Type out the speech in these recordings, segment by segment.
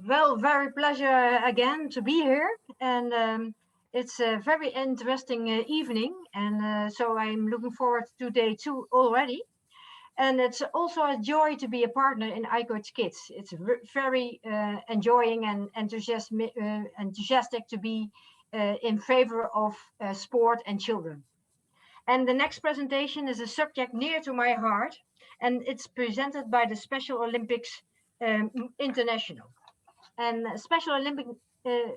Well, very pleasure again to be here, and it's a very interesting evening, and so I'm looking forward to day 2 already. And it's also a joy to be a partner in iCoach Kids. It's very enjoying and enthusiastic to be in favor of sport and children. And the next presentation is a subject near to my heart, and it's presented by the Special Olympics International. And Special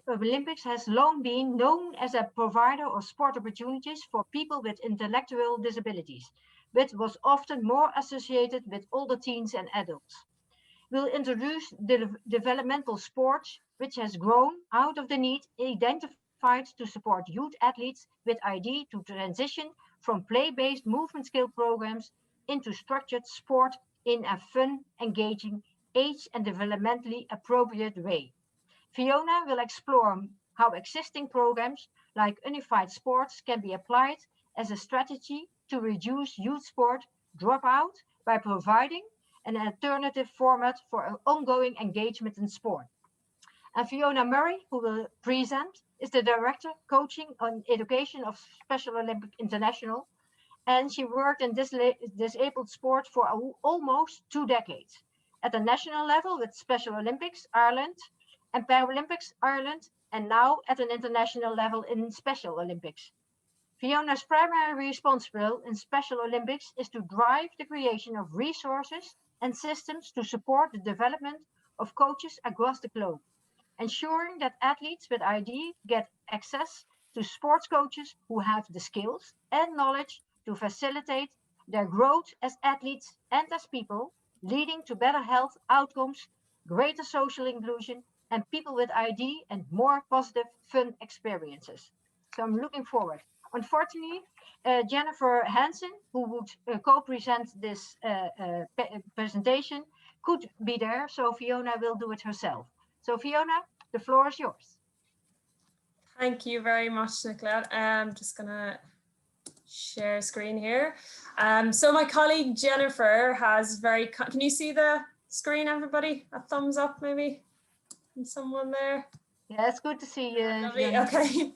Olympics has long been known as a provider of sport opportunities for people with intellectual disabilities, but was often more associated with older teens and adults. We'll introduce the developmental sports, which has grown out of the need identified to support youth athletes with ID to transition from play-based movement skill programs into structured sport in a fun, engaging, age and developmentally appropriate way. Fiona will explore how existing programs like Unified Sports can be applied as a strategy to reduce youth sport dropout by providing an alternative format for ongoing engagement in sport. And Fiona Murray, who will present, is the Director Coaching and Education of Special Olympic International, and she worked in disabled sport for almost 2 decades. At the national level with Special Olympics Ireland and Paralympics Ireland, and now at an international level in Special Olympics. Fiona's primary responsibility in Special Olympics is to drive the creation of resources and systems to support the development of coaches across the globe, ensuring that athletes with ID get access to sports coaches who have the skills and knowledge to facilitate their growth as athletes and as people, leading to better health outcomes, greater social inclusion, and people with ID and more positive, fun experiences. So I'm looking forward. Unfortunately, Jennifer Hansen, who would co-present this presentation, could be there, so Fiona will do it herself. So Fiona, the floor is yours. Thank you very much, Nicolette. I'm just gonna share screen here. So my colleague Jennifer has can you see the screen, everybody? A thumbs up maybe from someone there? Yeah, it's good to see you. Okay.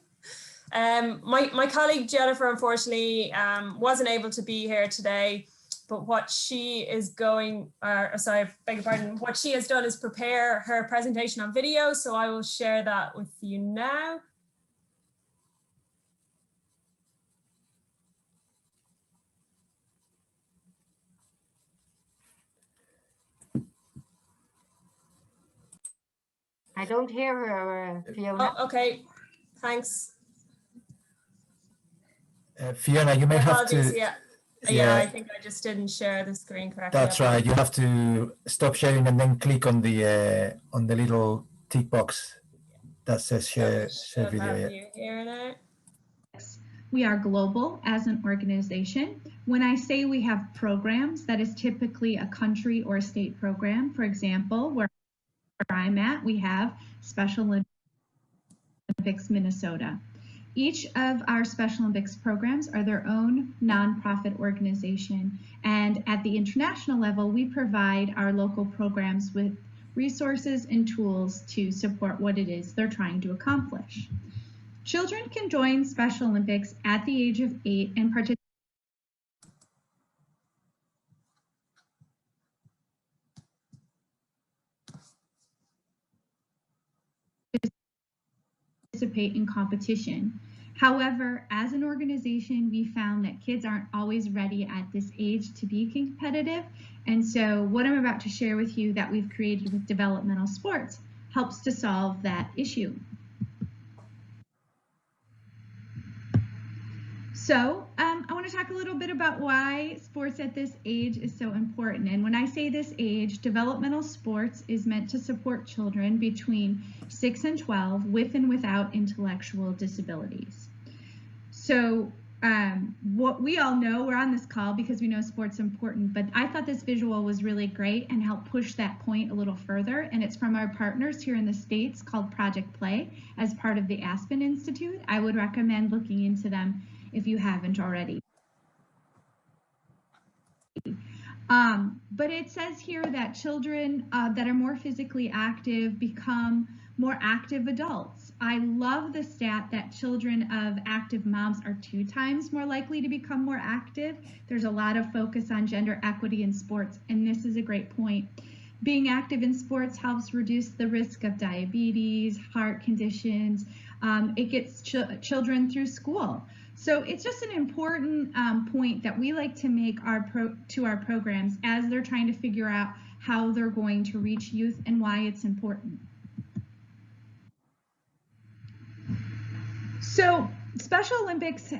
My colleague Jennifer unfortunately wasn't able to be here today, but what she is what she has done is prepare her presentation on video, so I will share that with you now. I don't hear her, Fiona. Oh, okay, thanks. Fiona, you may have to. Yeah, I think I just didn't share the screen correctly. That's right. You have to stop sharing and then click on the little tick box that says share video. Here now. We are global as an organization. When I say we have programs, that is typically a country or a state program. For example, where I'm at, we have Special Olympics Minnesota. Each of our Special Olympics programs are their own nonprofit organization. And at the international level, we provide our local programs with resources and tools to support what it is they're trying to accomplish. Children can join Special Olympics at the age of 8 and participate in competition. However, as an organization, we found that kids aren't always ready at this age to be competitive. And so what I'm about to share with you that we've created with developmental sports helps to solve that issue. So I want to talk a little bit about why sports at this age is so important. And when I say this age, developmental sports is meant to support children between 6 and 12 with and without intellectual disabilities. So what we all know, we're on this call because we know sports are important, but I thought this visual was really great and helped push that point a little further. And it's from our partners here in the States called Project Play as part of the Aspen Institute. I would recommend looking into them if you haven't already. But it says here that children that are more physically active become more active adults. I love the stat that children of active moms are 2 times more likely to become more active. There's a lot of focus on gender equity in sports, and this is a great point. Being active in sports helps reduce the risk of diabetes, heart conditions. It gets children through school. So it's just an important point that we like to make to our programs as they're trying to figure out how they're going to reach youth and why it's important. So Special Olympics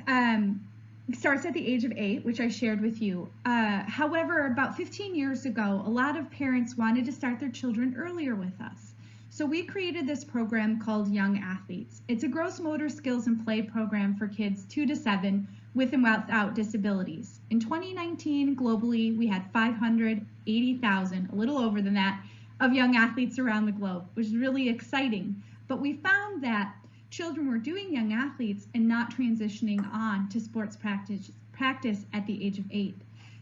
starts at the age of 8, which I shared with you. However, about 15 years ago, a lot of parents wanted to start their children earlier with us. So we created this program called Young Athletes. It's a gross motor skills and play program for kids 2 to 7 with and without disabilities. In 2019, globally, we had 580,000, a little over than that, of young athletes around the globe, which is really exciting. But we found that children were doing young athletes and not transitioning on to sports practice at the age of 8.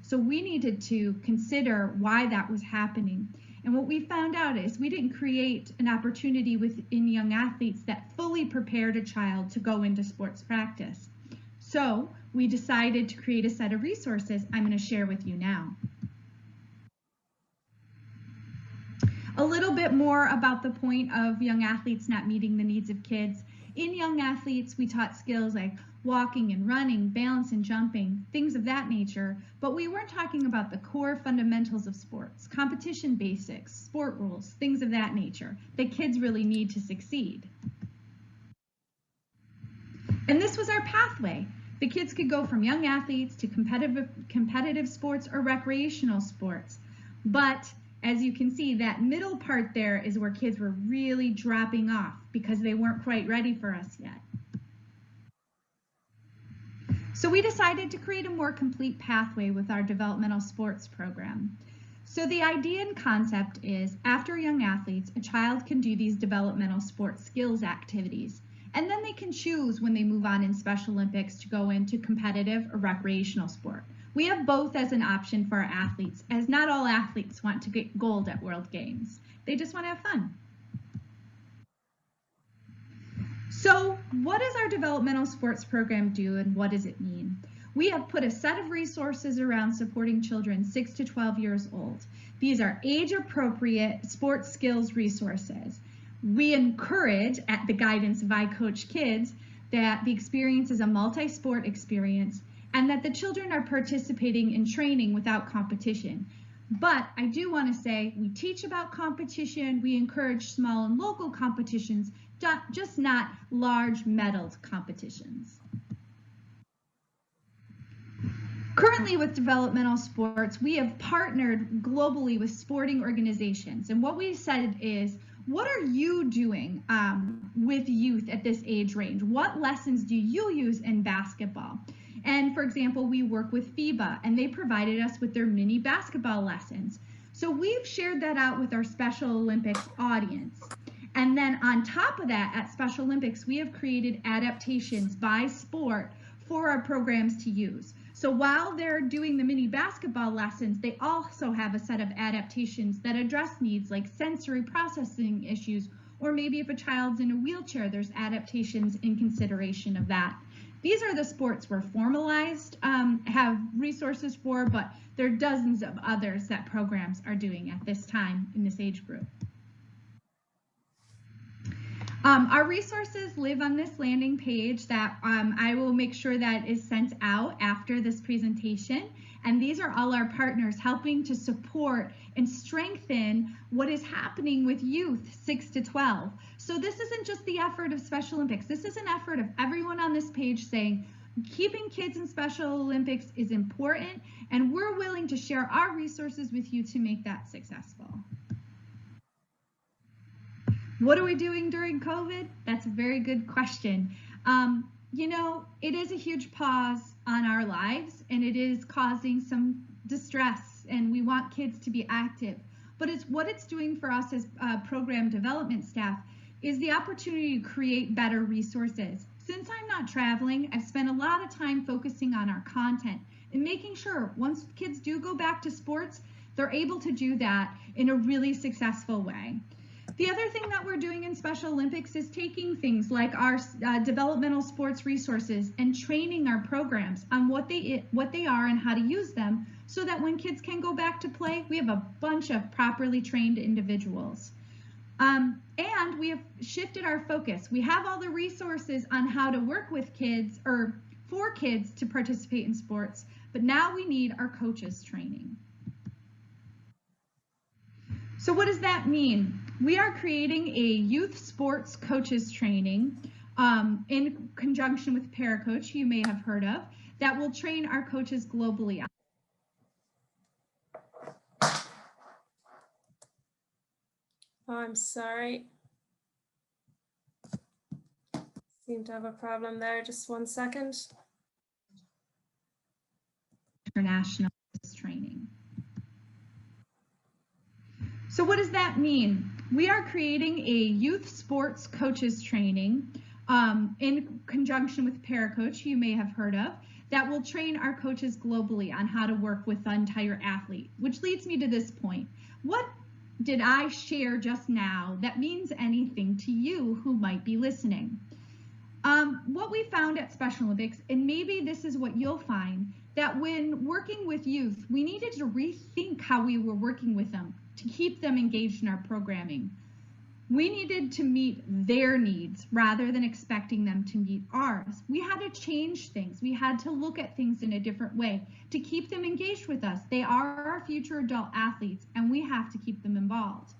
So we needed to consider why that was happening. And what we found out is we didn't create an opportunity within young athletes that fully prepared a child to go into sports practice. So we decided to create a set of resources I'm going to share with you now. A little bit more about the point of young athletes not meeting the needs of kids. In young athletes, we taught skills like walking and running, balance and jumping, things of that nature, but we weren't talking about the core fundamentals of sports, competition basics, sport rules, things of that nature that kids really need to succeed. And this was our pathway. The kids could go from young athletes to competitive sports or recreational sports. But as you can see, that middle part there is where kids were really dropping off because they weren't quite ready for us yet. So we decided to create a more complete pathway with our developmental sports program. So the idea and concept is after young athletes, a child can do these developmental sports skills activities, and then they can choose when they move on in Special Olympics to go into competitive or recreational sport. We have both as an option for our athletes, as not all athletes want to get gold at World Games. They just want to have fun. So what does our developmental sports program do and what does it mean? We have put a set of resources around supporting children 6 to 12 years old. These are age-appropriate sports skills resources. We encourage, at the guidance of I Coach Kids, that the experience is a multi-sport experience and that the children are participating in training without competition. But I do want to say we teach about competition, we encourage small and local competitions, just not large medaled competitions. Currently with developmental sports, we have partnered globally with sporting organizations. And what we said is, what are you doing with youth at this age range? What lessons do you use in basketball? And for example, we work with FIBA and they provided us with their mini basketball lessons. So we've shared that out with our Special Olympics audience. And then on top of that, at Special Olympics, we have created adaptations by sport for our programs to use. So while they're doing the mini basketball lessons, they also have a set of adaptations that address needs like sensory processing issues, or maybe if a child's in a wheelchair, there's adaptations in consideration of that. These are the sports we're formalized, have resources for, but there are dozens of others that programs are doing at this time in this age group. Our resources live on this landing page that I will make sure that is sent out after this presentation. And these are all our partners helping to support and strengthen what is happening with youth 6 to 12. So this isn't just the effort of Special Olympics. This is an effort of everyone on this page saying, keeping kids in Special Olympics is important, and we're willing to share our resources with you to make that successful. What are we doing during COVID? That's a very good question. You know, it is a huge pause on our lives and it is causing some distress, and we want kids to be active. But what it's doing for us as program development staff is the opportunity to create better resources. Since I'm not traveling, I've spent a lot of time focusing on our content and making sure once kids do go back to sports, they're able to do that in a really successful way. The other thing that we're doing in Special Olympics is taking things like our developmental sports resources and training our programs on what they are and how to use them, so that when kids can go back to play, we have a bunch of properly trained individuals. And we have shifted our focus. We have all the resources on how to work with kids or for kids to participate in sports, but now we need our coaches training. So what does that mean? We are creating a youth sports coaches training in conjunction with Paracoach, you may have heard of, that will train our coaches globally. Oh, I'm sorry. Seem to have a problem there. Just 1 second. International training. So what does that mean? We are creating a youth sports coaches training in conjunction with Paracoach, you may have heard of, that will train our coaches globally on how to work with the entire athlete, which leads me to this point. What did I share just now that means anything to you who might be listening? What we found at Special Olympics, and maybe this is what you'll find, that when working with youth, we needed to rethink how we were working with them to keep them engaged in our programming. We needed to meet their needs rather than expecting them to meet ours. We had to change things. We had to look at things in a different way to keep them engaged with us. They are our future adult athletes, and we have to keep them involved.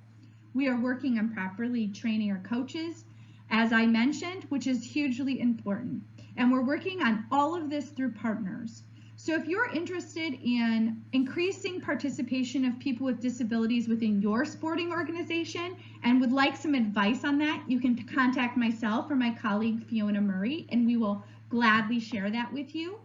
We are working on properly training our coaches, as I mentioned, which is hugely important. And we're working on all of this through partners. So if you're interested in increasing participation of people with disabilities within your sporting organization and would like some advice on that, you can contact myself or my colleague Fiona Murray, and we will gladly share that with you.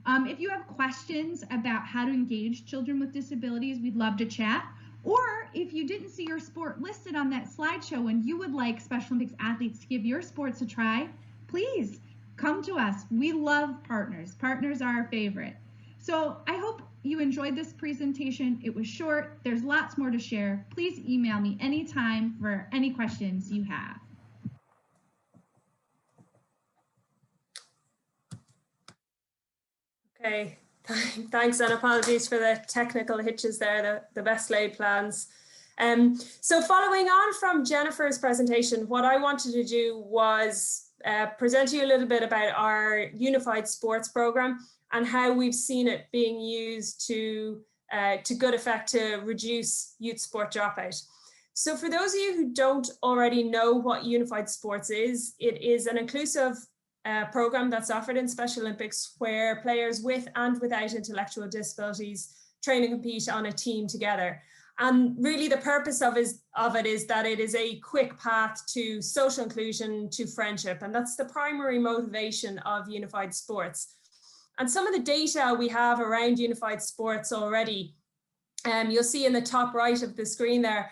If you have questions about how to engage children with disabilities, we'd love to chat. Or if you didn't see your sport listed on that slideshow and you would like Special Olympics athletes to give your sports a try, please come to us. We love partners. Partners are our favorite. So I hope you enjoyed this presentation. It was short. There's lots more to share. Please email me anytime for any questions you have. Okay, thanks, and apologies for the technical hitches there, the best laid plans. So following on from Jennifer's presentation, what I wanted to do was present to you a little bit about our unified sports program and how we've seen it being used to good effect to reduce youth sport dropout. So for those of you who don't already know what unified sports is, it is an inclusive program that's offered in Special Olympics where players with and without intellectual disabilities train and compete on a team together. And really the purpose of it is that it is a quick path to social inclusion, to friendship, and that's the primary motivation of unified sports. And some of the data we have around unified sports already, you'll see in the top right of the screen there,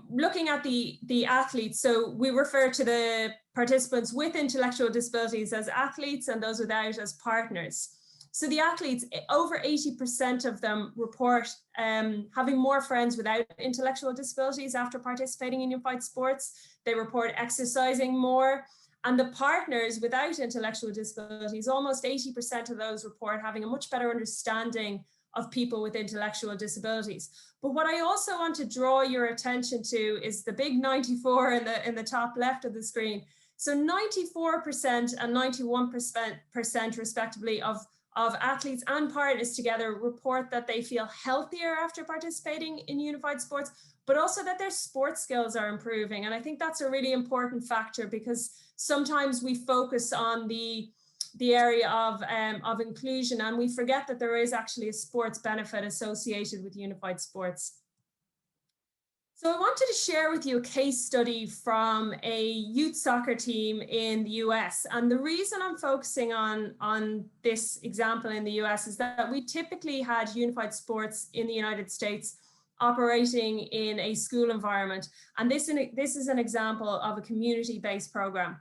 looking at the athletes. So we refer to the participants with intellectual disabilities as athletes and those without as partners. So the athletes, over 80% of them report having more friends without intellectual disabilities after participating in unified sports. They report exercising more. And the partners without intellectual disabilities, almost 80% of those report having a much better understanding of people with intellectual disabilities. But what I also want to draw your attention to is the big 94 in the top left of the screen. So 94% and 91% respectively of athletes and partners together report that they feel healthier after participating in unified sports, but also that their sports skills are improving. And I think that's a really important factor, because sometimes we focus on the area of inclusion and we forget that there is actually a sports benefit associated with unified sports. So I wanted to share with you a case study from a youth soccer team in the US. And the reason I'm focusing on this example in the US is that we typically had unified sports in the United States operating in a school environment. And this is an example of a community-based program.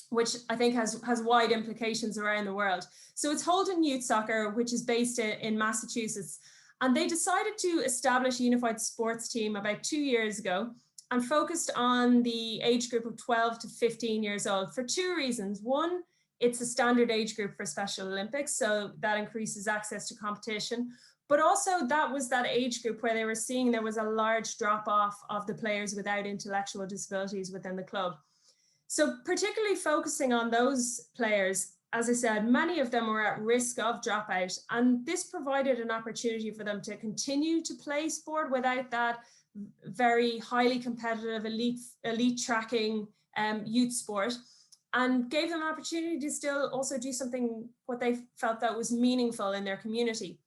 which I think has wide implications around the world. So it's Holden Youth Soccer, which is based in Massachusetts. And they decided to establish a unified sports team about 2 years ago and focused on the age group of 12 to 15 years old for two reasons. One, it's a standard age group for Special Olympics, so that increases access to competition. But also that was that age group where they were seeing there was a large drop off of the players without intellectual disabilities within the club. So particularly focusing on those players, as I said, many of them were at risk of dropout, and this provided an opportunity for them to continue to play sport without that very highly competitive elite tracking youth sport, and gave them an opportunity to still also do something what they felt that was meaningful in their community.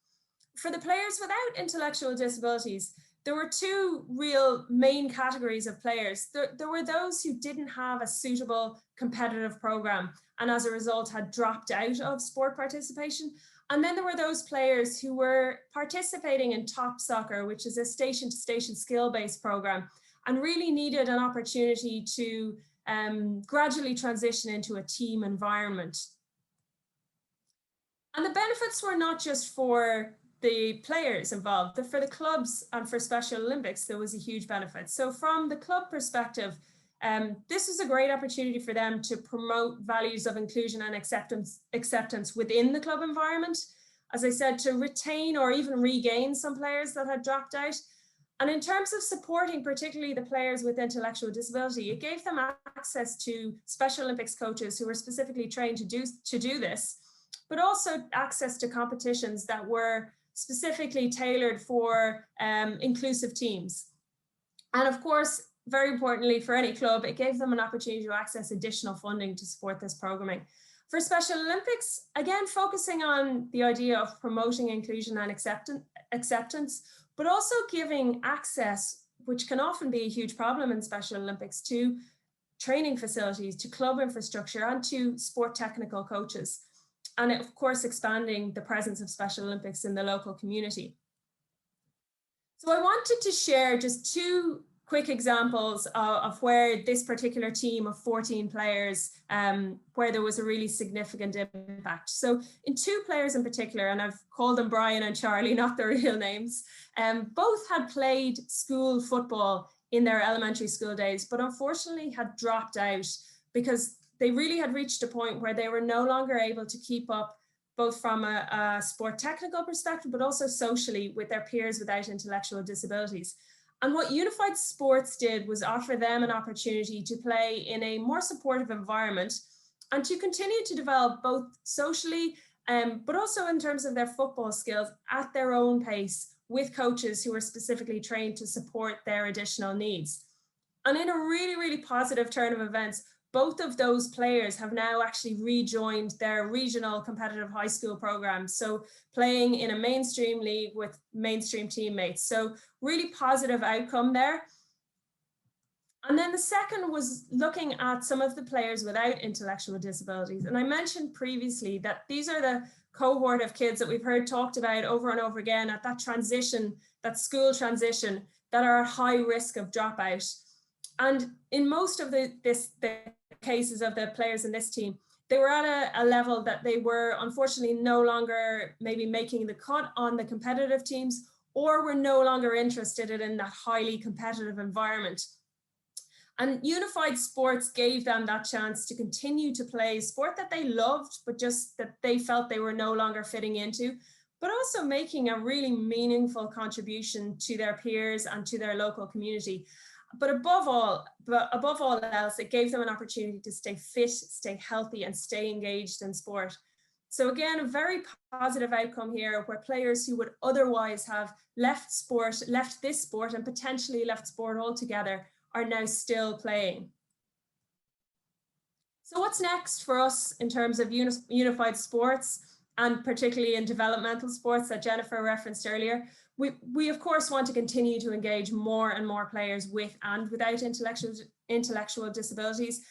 For the players without intellectual disabilities, there were two real main categories of players. There were those who didn't have a suitable competitive program and as a result had dropped out of sport participation. And then there were those players who were participating in top soccer, which is a station-to-station skill-based program, and really needed an opportunity to gradually transition into a team environment. And the benefits were not just for the players involved, but for the clubs and for Special Olympics, there was a huge benefit. So from the club perspective, this was a great opportunity for them to promote values of inclusion and acceptance within the club environment. As I said, to retain or even regain some players that had dropped out. And in terms of supporting particularly the players with intellectual disability, it gave them access to Special Olympics coaches who were specifically trained to do this, but also access to competitions that were specifically tailored for inclusive teams. And of course, very importantly for any club, it gave them an opportunity to access additional funding to support this programming. For Special Olympics, again, focusing on the idea of promoting inclusion and acceptance, but also giving access, which can often be a huge problem in Special Olympics, to training facilities, to club infrastructure, and to sport technical coaches. And of course, expanding the presence of Special Olympics in the local community. So I wanted to share just two quick examples of where this particular team of 14 players, where there was a really significant impact. So in two players in particular, and I've called them Brian and Charlie, not their real names, both had played school football in their elementary school days, but unfortunately had dropped out because they really had reached a point where they were no longer able to keep up, both from a sport technical perspective, but also socially with their peers without intellectual disabilities. And what Unified Sports did was offer them an opportunity to play in a more supportive environment and to continue to develop both socially, but also in terms of their football skills at their own pace with coaches who were specifically trained to support their additional needs. And in a really, really positive turn of events, both of those players have now actually rejoined their regional competitive high school programs. So playing in a mainstream league with mainstream teammates. So really positive outcome there. And then the second was looking at some of the players without intellectual disabilities. And I mentioned previously that these are the cohort of kids that we've heard talked about over and over again at that transition, that school transition, that are at high risk of dropout. And in most of the cases of the players in this team, they were at a level that they were unfortunately no longer maybe making the cut on the competitive teams, or were no longer interested in that highly competitive environment. And Unified Sports gave them that chance to continue to play sport that they loved, but just that they felt they were no longer fitting into, but also making a really meaningful contribution to their peers and to their local community. But above all else, it gave them an opportunity to stay fit, stay healthy, and stay engaged in sport. So again, a very positive outcome here, where players who would otherwise have left this sport and potentially left sport altogether are now still playing. So what's next for us in terms of Unified Sports, and particularly in developmental sports that Jennifer referenced earlier? We of course want to continue to engage more and more players with and without intellectual disabilities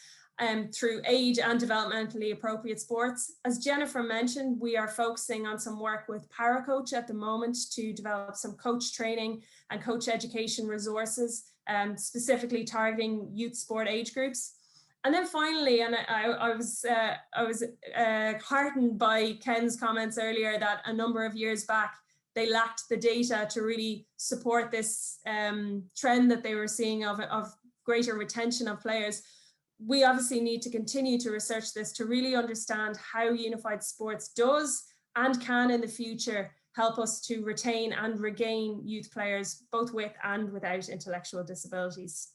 through age and developmentally appropriate sports. As Jennifer mentioned, we are focusing on some work with Paracoach at the moment to develop some coach training and coach education resources, specifically targeting youth sport age groups. And then finally, and I was heartened by Ken's comments earlier that a number of years back, they lacked the data to really support this trend that they were seeing of greater retention of players. We obviously need to continue to research this to really understand how unified sports does and can in the future help us to retain and regain youth players, both with and without intellectual disabilities.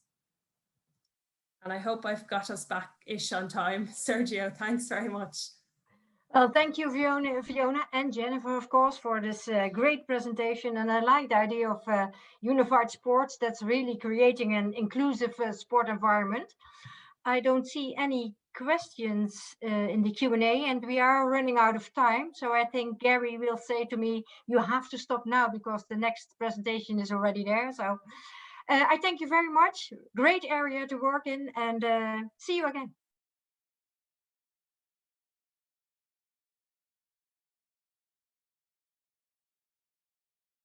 And I hope I've got us back-ish on time. Sergio, thanks very much. Well, thank you, Fiona and Jennifer, of course, for this great presentation. And I like the idea of unified sports. That's really creating an inclusive sport environment. I don't see any questions in the Q&A, and we are running out of time. So I think Gary will say to me, you have to stop now because the next presentation is already there. So I thank you very much. Great area to work in, and see you again.